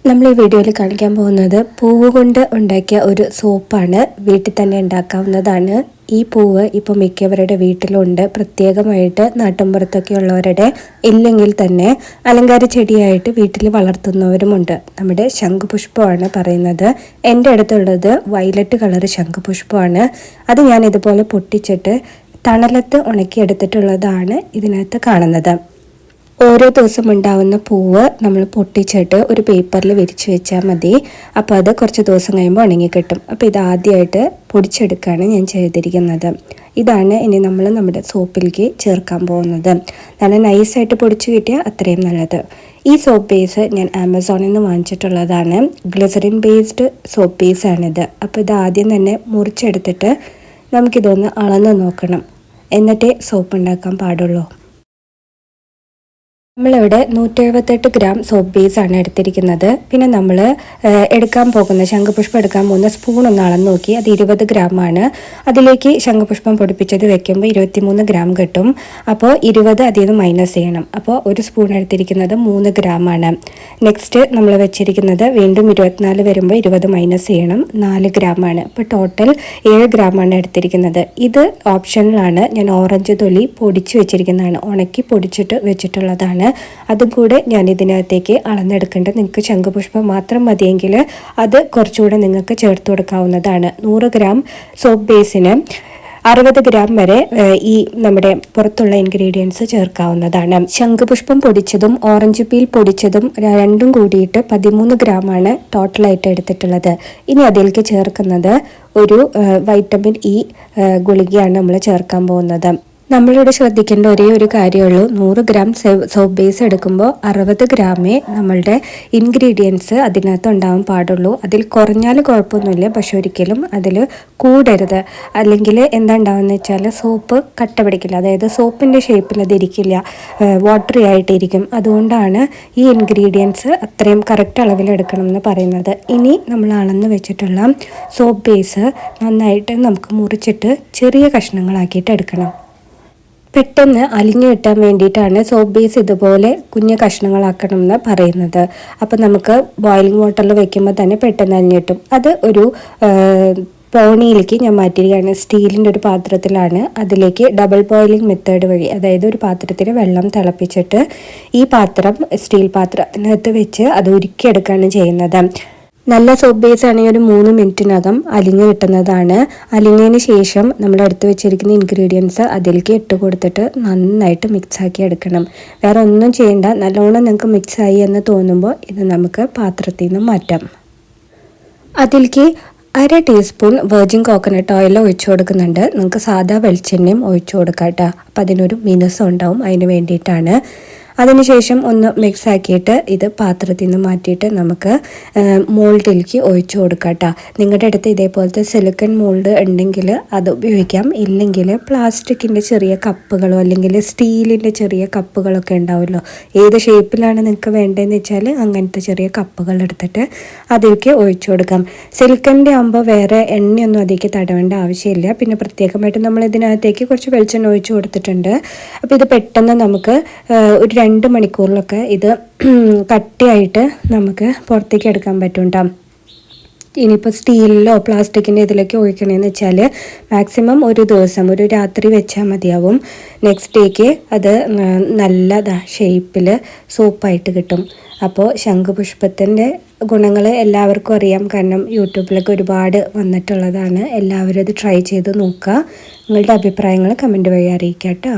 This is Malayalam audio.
നമ്മൾ ഈ വീഡിയോയിൽ കാണിക്കാൻ പോകുന്നത് പൂവ് കൊണ്ട് ഉണ്ടാക്കിയ ഒരു സോപ്പാണ്. വീട്ടിൽ തന്നെ ഉണ്ടാക്കാവുന്നതാണ്. ഈ പൂവ് ഇപ്പോൾ മിക്കവരുടെ വീട്ടിലുണ്ട്. പ്രത്യേകമായിട്ട് നാട്ടിൻപുറത്തൊക്കെ ഉള്ളവരുടെ ഇല്ലെങ്കിൽ തന്നെ അലങ്കാര ചെടിയായിട്ട് വീട്ടിൽ വളർത്തുന്നവരുമുണ്ട്. നമ്മുടെ ശംഖുപുഷ്പമാണ് പറയുന്നത്. എൻ്റെ അടുത്തുള്ളത് വയലറ്റ് കളർ ശംഖുപുഷ്പമാണ്. അത് ഞാൻ ഇതുപോലെ പൊട്ടിച്ചിട്ട് തണലത്ത് ഉണക്കിയെടുത്തിട്ടുള്ളതാണ് ഇതിനകത്ത് കാണുന്നത്. ഓരോ ദിവസം ഉണ്ടാവുന്ന പൂവ് നമ്മൾ പൊട്ടിച്ചിട്ട് ഒരു പേപ്പറിൽ വിരിച്ചു വെച്ചാൽ മതി. അപ്പോൾ അത് കുറച്ച് ദിവസം കഴിയുമ്പോൾ ഉണങ്ങി കിട്ടും. അപ്പോൾ ഇത് ആദ്യമായിട്ട് പൊടിച്ചെടുക്കുകയാണ് ഞാൻ ചെയ്തിരിക്കുന്നത്. ഇതാണ് ഇനി നമ്മൾ നമ്മുടെ സോപ്പിലേക്ക് ചേർക്കാൻ പോകുന്നത്. നല്ല നൈസായിട്ട് പൊടിച്ച് കിട്ടിയാൽ അത്രയും നല്ലത്. ഈ സോപ്പ് ബേസ് ഞാൻ ആമസോണിൽ നിന്ന് വാങ്ങിച്ചിട്ടുള്ളതാണ്. ഗ്ലിസറിൻ ബേസ്ഡ് സോപ്പ് ബേസാണിത്. അപ്പോൾ ഇത് ആദ്യം തന്നെ മുറിച്ചെടുത്തിട്ട് നമുക്കിതൊന്ന് അളന്ന് നോക്കണം. എന്നിട്ടേ സോപ്പ് ഉണ്ടാക്കാൻ പാടുള്ളൂ. നമ്മളിവിടെ 178 ഗ്രാം സോപ്പ് ബേസാണ് എടുത്തിരിക്കുന്നത്. പിന്നെ നമ്മൾ എടുക്കാൻ പോകുന്ന ശംഖുപുഷ്പം എടുക്കാൻ പോകുന്ന സ്പൂൺ ഒന്ന് അളന്ന് നോക്കി. അത് 20 ഗ്രാമാണ്. അതിലേക്ക് ശംഖുപുഷ്പം പൊടിപ്പിച്ചത് വെക്കുമ്പോൾ 23 ഗ്രാം കിട്ടും. അപ്പോൾ 20 അതിൽ നിന്ന് മൈനസ് ചെയ്യണം. അപ്പോൾ ഒരു സ്പൂൺ എടുത്തിരിക്കുന്നത് 3 ഗ്രാമാണ്. നെക്സ്റ്റ് നമ്മൾ വെച്ചിരിക്കുന്നത് വീണ്ടും 24 വരുമ്പോൾ 20 മൈനസ് ചെയ്യണം, 4 ഗ്രാമാണ്. അപ്പോൾ ടോട്ടൽ 7 ഗ്രാമാണ് എടുത്തിരിക്കുന്നത്. ഇത് ഓപ്ഷനിലാണ്. ഞാൻ ഓറഞ്ച് തൊലി പൊടിച്ച് വെച്ചിരിക്കുന്നതാണ്. ഉണക്കി പൊടിച്ചിട്ട് വെച്ചിട്ടുള്ളതാണ്. അതും കൂടെ ഞാൻ ഇതിനകത്തേക്ക് അളന്നെടുക്കേണ്ടത്. നിങ്ങൾക്ക് ശംഖുപുഷ്പം മാത്രം മതിയെങ്കിൽ അത് കുറച്ചുകൂടെ നിങ്ങൾക്ക് ചേർത്ത് കൊടുക്കാവുന്നതാണ്. 100 ഗ്രാം സോപ്പ് ബേസിന് 60 ഗ്രാം വരെ ഈ നമ്മുടെ പുറത്തുള്ള ഇൻഗ്രീഡിയൻസ് ചേർക്കാവുന്നതാണ്. ശംഖുപുഷ്പം പൊടിച്ചതും ഓറഞ്ച് പീൽ പൊടിച്ചതും രണ്ടും കൂടിയിട്ട് 13 ഗ്രാമാണ് ടോട്ടലായിട്ട് എടുത്തിട്ടുള്ളത്. ഇനി അതിലേക്ക് ചേർക്കുന്നത് ഒരു വൈറ്റമിൻ ഇ ഗുളികയാണ് നമ്മൾ ചേർക്കാൻ പോകുന്നത്. നമ്മളിവിടെ ശ്രദ്ധിക്കേണ്ട ഒരേ ഒരു കാര്യമുള്ളൂ. 100 ഗ്രാം സോപ്പ് ബേസ് എടുക്കുമ്പോൾ 60 ഗ്രാമേ നമ്മളുടെ ഇൻഗ്രീഡിയൻസ് അതിനകത്ത് ഉണ്ടാവാൻ പാടുള്ളൂ. അതിൽ കുറഞ്ഞാൽ കുഴപ്പമൊന്നുമില്ല, പക്ഷെ ഒരിക്കലും അതിൽ കൂടരുത്. അല്ലെങ്കിൽ എന്താ ഉണ്ടാവുമെന്ന് വെച്ചാൽ സോപ്പ് കട്ട പിടിക്കില്ല. അതായത് സോപ്പിൻ്റെ ഷേപ്പിൽ അതിരിക്കില്ല, വാട്ടറി ആയിട്ടിരിക്കും. അതുകൊണ്ടാണ് ഈ ഇൻഗ്രീഡിയൻസ് അത്രയും കറക്റ്റ് അളവിൽ എടുക്കണം എന്ന് പറയുന്നത്. ഇനി നമ്മൾ അളന്ന് വെച്ചിട്ടുള്ള സോപ്പ് ബേസ് നന്നായിട്ട് നമുക്ക് മുറിച്ചിട്ട് ചെറിയ കഷ്ണങ്ങളാക്കിയിട്ട് എടുക്കണം. പെട്ടെന്ന് അലിഞ്ഞു കിട്ടാൻ വേണ്ടിയിട്ടാണ് സോപ്പ് ബേസ് ഇതുപോലെ കുഞ്ഞു കഷ്ണങ്ങളാക്കണം എന്ന് പറയുന്നത്. അപ്പോൾ നമുക്ക് ബോയിലിംഗ് വാട്ടറിൽ വെക്കുമ്പോൾ തന്നെ പെട്ടെന്ന് അലിഞ്ഞു കിട്ടും. അത് ഒരു പോണിയിലേക്ക് ഞാൻ മാറ്റുകയാണ്. സ്റ്റീലിൻ്റെ ഒരു പാത്രത്തിലാണ്. അതിലേക്ക് ഡബിൾ ബോയിലിംഗ് മെത്തേഡ് വഴി, അതായത് ഒരു പാത്രത്തിൽ വെള്ളം തിളപ്പിച്ചിട്ട് ഈ പാത്രം സ്റ്റീൽ പാത്രത്തിനകത്ത് വെച്ച് അത് ഉരുക്കിയെടുക്കുകയാണ് ചെയ്യുന്നത്. നല്ല സോപ്പ് ബേസ് ആണെങ്കിൽ ഒരു 3 മിനിറ്റിനകം അലിഞ്ഞു കിട്ടുന്നതാണ്. അലിഞ്ഞതിന് ശേഷം നമ്മൾ എടുത്തു വെച്ചിരിക്കുന്ന ഇൻഗ്രീഡിയൻസ് അതിലേക്ക് ഇട്ട് കൊടുത്തിട്ട് നന്നായിട്ട് മിക്സാക്കി എടുക്കണം. വേറെ ഒന്നും ചെയ്യേണ്ട. നല്ലോണം നിങ്ങൾക്ക് മിക്സായി എന്ന് തോന്നുമ്പോൾ ഇത് നമുക്ക് പാത്രത്തിൽ നിന്ന് മാറ്റാം. അതിലേക്ക് 1/2 ടീസ്പൂൺ വെർജിൻ കോക്കനട്ട് ഓയിൽ ഒഴിച്ചു കൊടുക്കുന്നുണ്ട്. നിങ്ങൾക്ക് സാധാ വെളിച്ചെണ്ണയും ഒഴിച്ചു കൊടുക്കാം കേട്ടോ. അപ്പോൾ അതിനൊരു മിനുസം ഉണ്ടാവും, അതിന് വേണ്ടിയിട്ടാണ്. അതിനുശേഷം ഒന്ന് മിക്സ് ആക്കിയിട്ട് ഇത് പാത്രത്തിൽ നിന്ന് മാറ്റിയിട്ട് നമുക്ക് മോൾഡിലേക്ക് ഒഴിച്ചു കൊടുക്കാം കേട്ടോ. നിങ്ങളുടെ അടുത്ത് ഇതേപോലത്തെ സിലിക്കൺ മോൾഡ് ഉണ്ടെങ്കിൽ അത് ഉപയോഗിക്കാം. ഇല്ലെങ്കിൽ പ്ലാസ്റ്റിക്കിൻ്റെ ചെറിയ കപ്പുകളോ അല്ലെങ്കിൽ സ്റ്റീലിൻ്റെ ചെറിയ കപ്പുകളൊക്കെ ഉണ്ടാവുമല്ലോ. ഏത് ഷേപ്പിലാണ് നിങ്ങൾക്ക് വേണ്ടതെന്ന് വെച്ചാൽ അങ്ങനത്തെ ചെറിയ കപ്പുകൾ എടുത്തിട്ട് അതിലേക്ക് ഒഴിച്ചു കൊടുക്കാം. സിലിക്കൻ്റെ ആകുമ്പോൾ വേറെ എണ്ണയൊന്നും അതിലേക്ക് തടവേണ്ട ആവശ്യമില്ല. പിന്നെ പ്രത്യേകമായിട്ട് നമ്മൾ ഇതിനകത്തേക്ക് കുറച്ച് വെളിച്ചെണ്ണ ഒഴിച്ചു കൊടുത്തിട്ടുണ്ട്. അപ്പോൾ ഇത് പെട്ടെന്ന് നമുക്ക് ഒരു 2 മണിക്കൂറിലൊക്കെ ഇത് കട്ടിയായിട്ട് നമുക്ക് പുറത്തേക്ക് എടുക്കാൻ പറ്റും കേട്ടോ. ഇനിയിപ്പോൾ സ്റ്റീലിലോ പ്ലാസ്റ്റിക്കിൻ്റെ ഇതിലൊക്കെ ഒഴിക്കണമെന്ന് വെച്ചാൽ മാക്സിമം ഒരു ദിവസം ഒരു രാത്രി വെച്ചാൽ മതിയാവും. നെക്സ്റ്റ് ഡേക്ക് അത് നല്ല ഷേപ്പിൽ സോപ്പായിട്ട് കിട്ടും. അപ്പോൾ ശംഖുപുഷ്പത്തിൻ്റെ ഗുണങ്ങൾ എല്ലാവർക്കും അറിയാം. കാരണം യൂട്യൂബിലൊക്കെ ഒരുപാട് വന്നിട്ടുള്ളതാണ്. എല്ലാവരും അത് ട്രൈ ചെയ്ത് നോക്കുക. നിങ്ങളുടെ അഭിപ്രായങ്ങൾ കമൻറ്റ് വഴി അറിയിക്കാം കേട്ടോ.